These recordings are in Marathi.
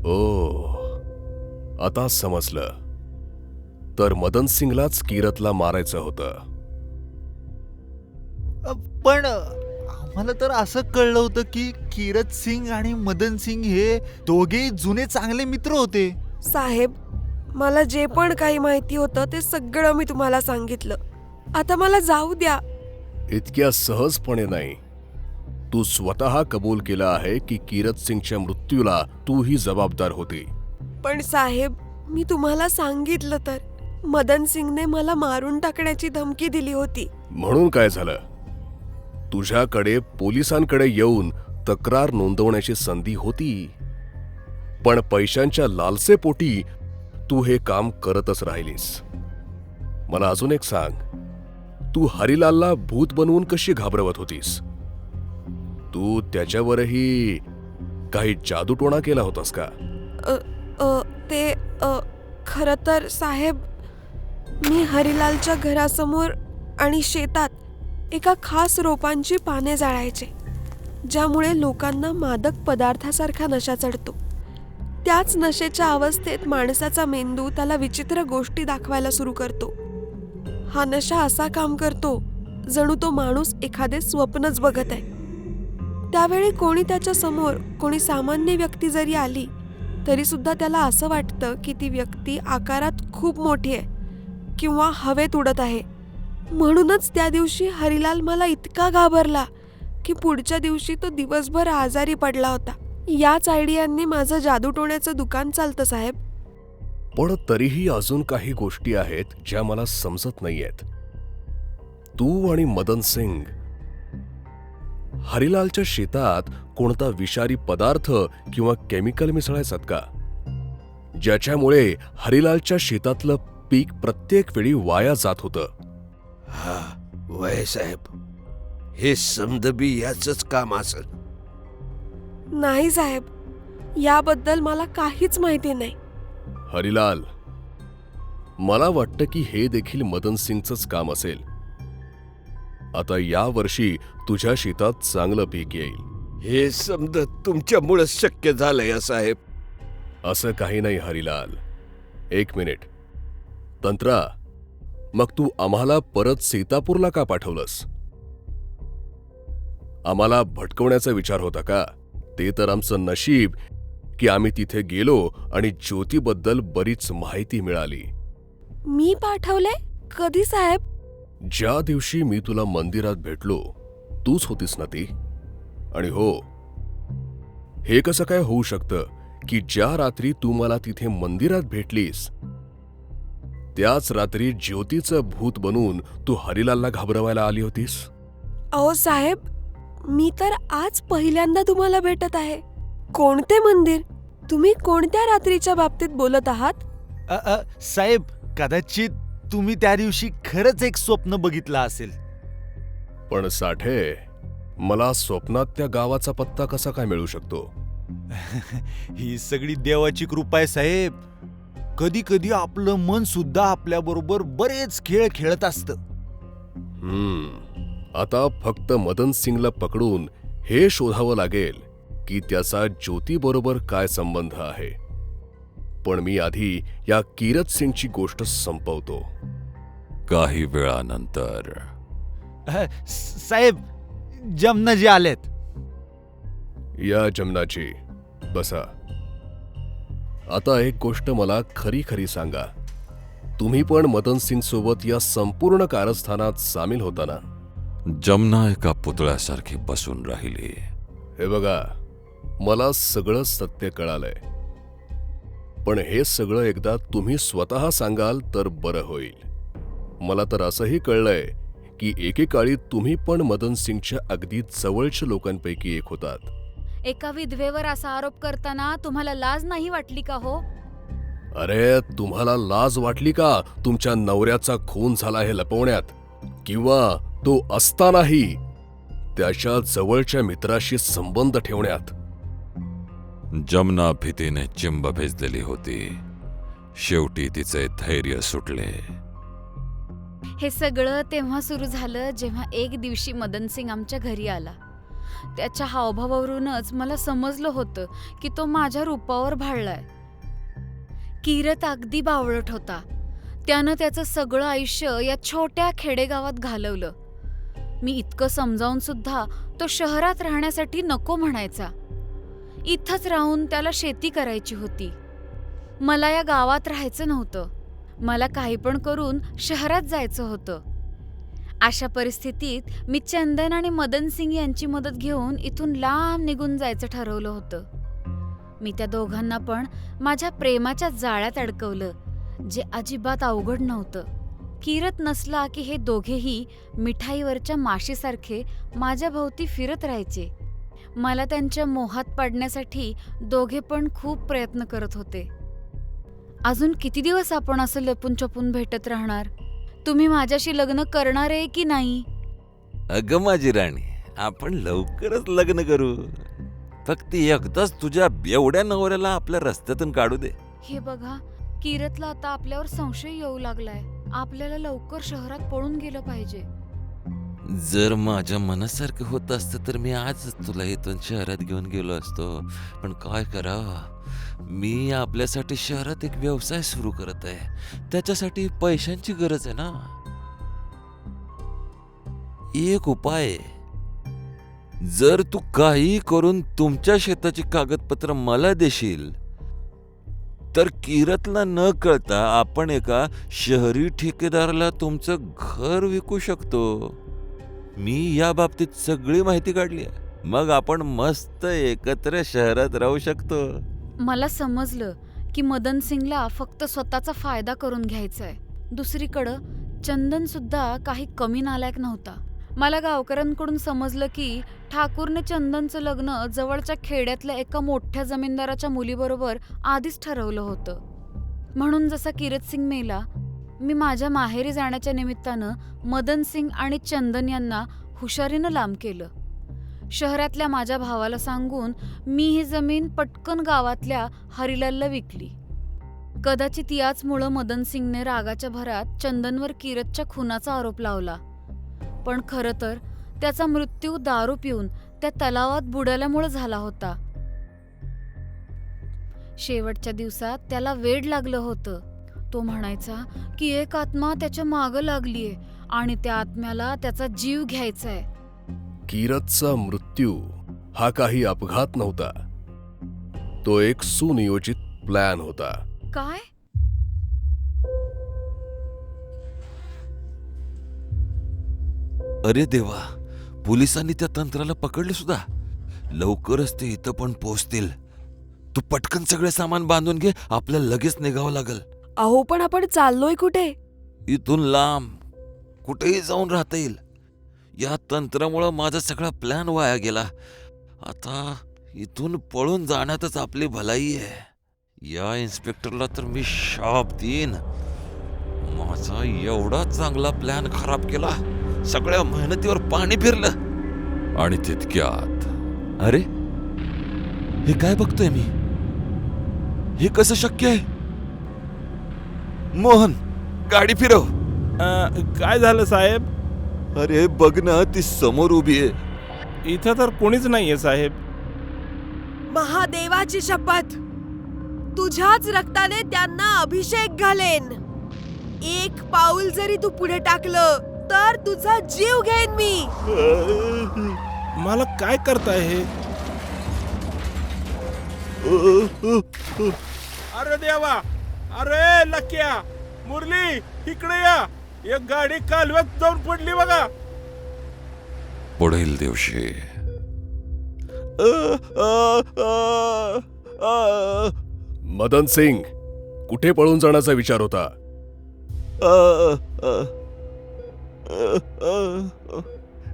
ओ, आता समजलं. तर मदन सिंगलाच किरतला मारायचं होतं. पण आम्हाला तर असं कळलं होतं की किरत सिंग आणि मदन सिंग हे दोघेही जुने चांगले मित्र होते. साहेब, मला जे पण काही माहिती होतं ते सगळं मी तुम्हाला सांगितलं. आता मला जाऊ द्या. इतक्या सहजपणे नाही. तू स्वतः कबूल केलं आहे की किरत सिंगच्या मृत्यूला तूही जबाबदार होती. पण साहेब, मी तुम्हाला सांगितलं तर मदन सिंगने मला मारून टाकण्याची धमकी दिली होती. म्हणून काय झालं? तुझ्याकडे पोलिसांकडे येऊन तक्रार नोंदवण्याची संधी होती, पण पैशांच्या लालसेपोटी तू हे काम करतच राहिलीस. मला अजून एक सांग, तू हरिलालला भूत बनवून कशी घाबरवत होतीस? तू त्याच्यावरही काही जादूटोणा केला होतास का? ते खरं तर साहेब, मी हरिलालच्या घरासमोर आणि शेतात एका खास रोपांची पाने जाळायचे, ज्यामुळे लोकांना मादक पदार्थासारखा नशा चढतो. त्याच नशेच्या अवस्थेत माणसाचा मेंदू त्याला विचित्र गोष्टी दाखवायला सुरू करतो. हा नशा असा काम करतो जणू तो माणूस एखादे स्वप्नच बघत आहे. त्यावेळी कोणी त्याच्या समोर कोणी सामान्य व्यक्ती जरी आली तरी सुद्धा त्याला असं वाटतं की ती व्यक्ती आकारात खूप मोठी आहे किंवा हवेत उडत आहे. म्हणूनच त्या दिवशी हरिलाल मला इतका घाबरला की पुढच्या दिवशी तो दिवसभर आजारी पडला होता. याच आयडियांनी माझं जादूटोण्याचं दुकान चालतं साहेब. पण तरीही अजून काही गोष्टी आहेत ज्या मला समजत नाहीयेत. तू आणि मदन सिंग हरिलालच्या शेतात कोणता विषारी पदार्थ किंवा केमिकल मिसळायचात का, ज्याच्यामुळे हरिलालच्या शेतातलं पीक प्रत्येक वेळी वाया जात होतं? हा, वय साहेब, हे समदबी याच काम असेल. नाही साहेब, याबद्दल मला काहीच माहिती नाही. हरिलाल, मला वाटतं की हे देखील मदन सिंगचंच काम असेल. आता या वर्षी तुझ्या शेतात चांगलं पीक येईल. हे समद तुमच्यामुळे शक्य झालंय साहेब. असं काही नाही हरिलाल. एक मिनिट. तंत्रा, मग तू आम्हाला परत सीतापूरला का पाठवलंस? आम्हाला भटकवण्याचा विचार होता का? ते तर आमचं नशीब की आम्ही तिथे गेलो आणि ज्योतीबद्दल बरीच माहिती मिळाली. मी पाठवले? कधी साहेब? ज्या दिवशी मी तुला मंदिरात भेटलो तूच होतीस ना ती? आणि हो, हे कसं काय होऊ शकतं की ज्या रात्री तू मला तिथे मंदिरात भेटलीस त्याच रात्री ज्योतीचं भूत बनून तू हरिलालला घाबरवायला आली होतीस? अहो साहेब, मी तर आज पहिल्यांदा तुम्हाला भेटत आहे. कोणते मंदिर? तुम्ही कोणत्या रात्रीच्या बाबतीत बोलत आहात? साहेब, कदाचित तुम्ही त्या दिवशी खरंच एक स्वप्न बघितलं असेल. पण साठे, मला स्वप्नात त्या गावाचा पत्ता कसा काय मिळू शकतो? ही सगळी देवाची कृपा आहे साहेब. कधी कधी आपलं मन सुद्धा आपल्या बरोबर बरेच खेळ खेळत असतं. आता फक्त मदन सिंगला पकडून हे शोधावं लागेल की त्याचा ज्योतीबरोबर काय संबंध आहे. पण मी आधी या किरत सिंगची गोष्ट संपवतो. काही वेळानंतर साहेब, जमनाजी आलेत. या जमनाजी, बसा. आता एक गोष्ट मला खरी खरी सांगा, तुम्ही पण मदन सिंग सोबत या संपूर्ण कारस्थानात सामील होता ना? जमना एका पुतळ्यासारखी बसून राहिली. हे बघा, मला सगळं सत्य कळालंय, पण हे सगळं एकदा तुम्ही स्वतः सांगाल तर बरं होईल. मला तर असंही कळलंय की एकेकाळी तुम्ही पण मदन सिंगच्या अगदी जवळच्या लोकांपैकी एक होतात. एका विधवेवर असा आरोप करताना तुम्हाला लाज नाही वाटली का हो? अरे, तुम्हाला लाज वाटली का तुमच्या नवऱ्याचा खून झाला हे लपवण्यात, किंवा तो असतानाही त्याच्या जवळच्या मित्राशी संबंध ठेवण्यात? जमना भीतीने चिंब भिजलेली होती. शेवटी तिचे धैर्य सुटले. हे सगळं तेव्हा सुरू झालं जेव्हा एक दिवशी मदन सिंग आमच्या घरी आला त्याच्या हावभावावरूनच मला समजलं होतं की तो माझ्या रूपावर भाळलाय. किरत अगदी बावळट होता. त्यानं त्याचं सगळं आयुष्य या छोट्या खेडेगावात घालवलं. मी इतकं समजावून सुद्धा तो शहरात राहण्यासाठी नको म्हणायचा. इथंच राहून त्याला शेती करायची होती. मला या गावात राहायचं नव्हतं. मला काही पण करून शहरात जायचं होतं. अशा परिस्थितीत मी चंदन आणि मदन सिंग यांची मदत घेऊन इथून लांब निघून जायचं ठरवलं होतं. मी त्या दोघांना पण माझ्या प्रेमाच्या जाळ्यात अडकवलं, जे अजिबात अवघड नव्हतं. किरत नसला की हे दोघेही मिठाईवरच्या माशीसारखे माझ्या भोवती फिरत राहायचे. मला त्यांच्या मोहात पाडण्यासाठी दोघे पण खूप प्रयत्न करत होते. अजून किती दिवस आपण असं लपून छपून भेटत राहणार? तुम्ही माझ्याशी लग्न करणार आहे की नाही? अगं माझी राणी, आपण लवकरच लग्न करू. फक्त एकदाच तुझ्या बेवड्या नवऱ्याला आपल्या रस्त्यातून काढू दे. हे बघा, किरतला आता आपल्यावर संशय येऊ लागलाय. आपल्याला लवकर शहरात पळून गेलं पाहिजे. जर माझ्या मनासारखं होत असतं तर मी आजच तुला इथून शहरात घेऊन गेलो असतो. पण काय करावं, मी आपल्यासाठी शहरात एक व्यवसाय सुरू करत आहे. त्याच्यासाठी पैशांची गरज आहे ना. एक उपाय आहे. जर तू काही करून तुमच्या शेताची कागदपत्र मला देशील तर किरतला न कळता आपण एका शहरी ठेकेदाराला तुमचं घर विकू शकतो. मी या बाबतीत सगळी माहिती काढली आहे. मग आपण मस्त एकत्र शहरात राहू शकतो. मला समजलं की मदन सिंगला फक्त स्वतःचा फायदा करून घ्यायचा आहे. दुसरीकडं चंदन सुद्धा काही कमी नालायक नव्हता. मला गावकऱ्यांकडून समजलं की ठाकूरने चंदनचं लग्न जवळच्या खेड्यातल्या एका मोठ्या जमीनदाराच्या मुलीबरोबर आधीच ठरवलं होतं. म्हणून जसा किरत सिंग मेला, मी माझ्या माहेरी जाण्याच्या निमित्तानं मदन सिंग आणि चंदन यांना हुशारीनं लांब केलं. शहरातल्या माझ्या भावाला सांगून मी ही जमीन पटकन गावातल्या हरिलालला विकली. कदाचित याचमुळं मदन सिंगने रागाच्या भरात चंदनवर किरतच्या खुनाचा आरोप लावला. पण खरं तर त्याचा मृत्यू दारू पिऊन त्या तलावात बुडाल्यामुळे झाला होता. शेवटच्या दिवसात त्याला वेड लागलं होतं. तो म्हणायचा की एक आत्मा त्याच्या मागं लागलीये आणि त्या आत्म्याला त्याचा जीव घ्यायचाय. किरतचा मृत्यू हा काही अपघात नव्हता. तो एक सुनियोजित प्लॅन होता. काय? अरे देवा, पोलिसांनी त्या तंत्राला पकडले सुद्धा. लवकरच ते इथं पण पोहोचतील. तू पटकन सगळे सामान बांधून घे, आपल्याला लगेच निघावं लागल. अहो पण आपण चाललोय कुठे? इथून लांब कुठेही जाऊन राहता येईल. या तंत्रामुळं माझा सगळा प्लॅन वाया गेला. आता इथून पळून जाण्यातच आपली भलाई आहे. या इन्स्पेक्टरला तर मी शाप देईन. माझा एवढा चांगला प्लॅन खराब केला. सगळ्या मेहनतीवर पाणी फिरलं. आणि तितक्यात अरे, हे काय बघतोय मी? हे कसं शक्य आहे? मोहन, गाडी फिरव. काय झालं साहेब? अरे बघ ना, ती समोर उभी आहे. इथं तर कोणीच नाहीये साहेब. महादेवाची शपथ, तुझ्याच रक्ताने त्यांना अभिषेक घालेन. एक पाऊल जरी तू पुढे टाकलं तर तुझा जीव घेईन मी. मला काय करताय हे? अरे देवा, अरे लक्या, मुरली, इकडे या. एक गाडी कालव्यात जाऊन पडली बघा. पुढील दिवशी मदन सिंग, कुठे पळून जाण्याचा विचार होता?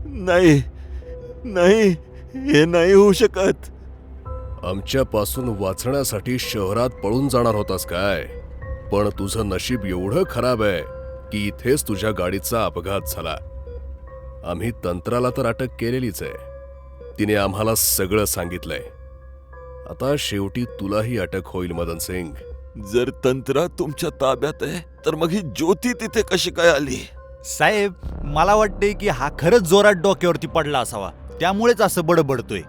नाही नाही, हे नाही होऊ शकत. आमच्यापासून वाचण्यासाठी शहरात पळून जाणार होतास काय? पण तुझं नशीब एवढं खराब आहे की इथेच तुझ्या गाडीचा अपघात झाला. आम्ही तंत्राला तर अटक केलेलीच आहे. तिने आम्हाला सगळं सांगितलंय. आता शेवटी तुलाही अटक होईल मदन सिंग. जर तंत्र तुमच्या ताब्यात आहे तर मग ही ज्योती तिथे कशी काय आली? साहेब, मला वाटते की हा खरंच जोरात डोक्यावरती पडला असावा. त्यामुळेच असं बडबडतोय.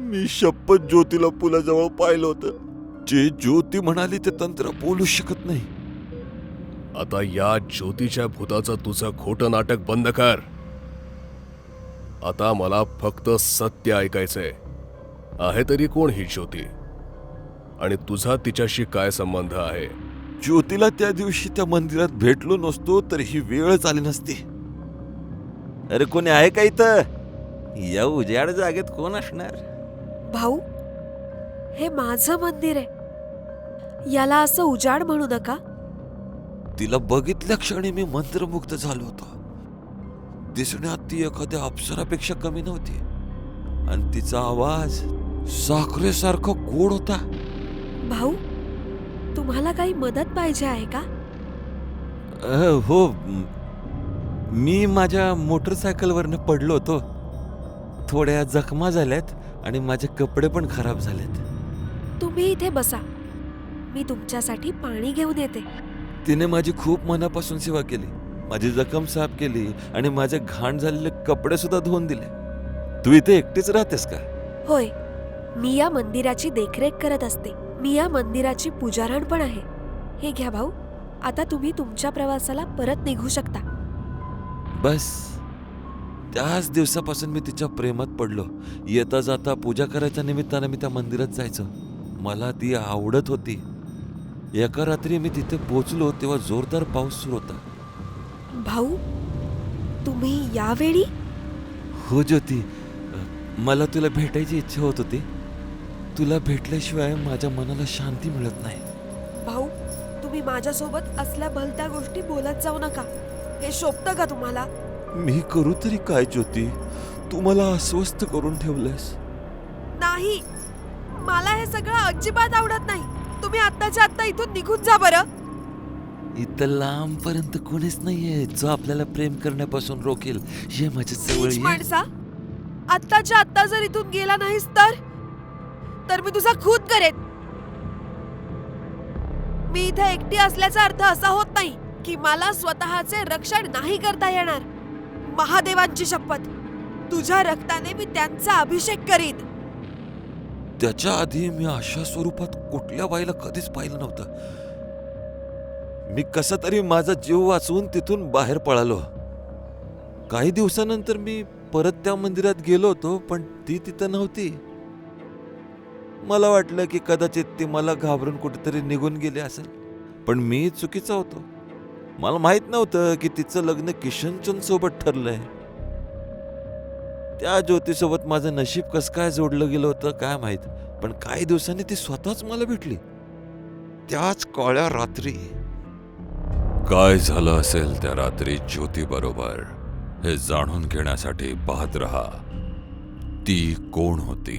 मी शपथ ज्योतीला पुलाजवळ पाहिलं होतं. जे ज्योती म्हणाली ते तंत्र बोलू शकत नाही. आता या ज्योतीच्या भूताचं तुझं खोटं नाटक बंद कर. आता मला फक्त सत्य ऐकायचंय. आहे तरी कोण ही ज्योती आणि तुझा तिच्याशी काय संबंध आहे? ज्योतीला त्या दिवशी त्या मंदिरात भेटलो नसतो तर ही वेळच आली नसती. अरे कोणी आहे का इथं? या उजाड जागेत कोण असणार? भाऊ, हे माझं मंदिर आहे. याला असं उजाड म्हणू नका. तिला बघितल्या क्षणी मी मंत्रमुग्ध झालो होतो. दिसण्यात ती एखाद्या अप्सरापेक्षा कमी नव्हती आणि तिचा आवाज साखरेसारखा गोड होता. भाऊ, तुम्हाला काही मदत पाहिजे आहे का? हो, मी माझ्या मोटरसायकलवरनं पडलो होतो. थोड्या जखमा झाल्यात आणि माझे कपडे पण खराब झालेत. तुम्ही इथे बसा, मी तुमच्यासाठी पाणी घेऊन येते. तिने माझी खूप मनापासून सेवा केली. माझी जखम साफ केली आणि माझे घाण झालेले कपडे सुद्धा धुवून दिले. तू इथे एकटीच राहतेस का? होय, मी या मंदिराची देखरेख करत असते. मी या मंदिराची पुजारण पण आहे. हे घ्या भाऊ, आता तुम्ही तुमच्या प्रवासाला परत निघू शकता. बस त्याच दिवसापासून मी तिच्या प्रेमात पडलो. येता जाता पूजा करायच्या निमित्तानं मी त्या मंदिरात जायचो. मला ती आवडत होती. एका रात्री मी तिथे पोहोचलो तेव्हा जोरदार पाऊस सुरू होता. भाऊ, तुम्ही यावेळी? हो ज्योती, मला तुला भेटायची इच्छा होत होती. तुला भेटल्याशिवाय माझ्या मनाला शांती मिळत नाही. भाऊ, तुम्ही माझ्यासोबत असल्या भलत्या गोष्टी बोलत जाऊ नका. हे शोभतं का तुम्हाला? मी करू तरी काय ज्योती? तू मला अस्वस्थ करून ठेवलंयस. नाही, मला हे सगळं अजिबात आवडत नाही. तुम्ही आत्ताच्या आत्ता इथून निघून जा बरं. इथं लांबपर्यंत कोणीच नाहीये जो आपल्याला प्रेम करण्यापासून रोखेल. ये माझ्या जवळ नीच ये. माणसा, आत्ताच्या आत्ता जर इथून गेला नाहीस तर मी तुझा खून करेन. मी इथे एकटी असल्याचा अर्थ असा होत नाही की मला स्वतःचे रक्षण नाही करता येणार. महादेवांची शपथ, तुझ्या रक्ताने मी त्यांचा अभिषेक करीन. त्याच्या आधी मी अशा स्वरूपात कुठल्या बाईला कधीच पाहिलं नव्हतं. मी कसा तरी माझा जीव वाचवून तिथून बाहेर पळालो. काही दिवसानंतर मी परत त्या मंदिरात गेलो होतो, पण ती तिथं नव्हती. मला वाटलं की कदाचित ती मला घाबरून कुठेतरी निघून गेली असेल, पण मी चुकीचा होतो. मला माहित नव्हतं की तिचं लग्न किशनचंद सोबत ठरलंय. त्या ज्योतीसोबत माझं नशीब कसं काय जोडलं गेलं होतं काय माहित, पण काही दिवसांनी ती स्वतःच मला भेटली. त्याच काळ्या रात्री. काय झालं असेल त्या रात्री ज्योती बरोबर हे जाणून घेण्यासाठी पाहत रहा ती कोण होती.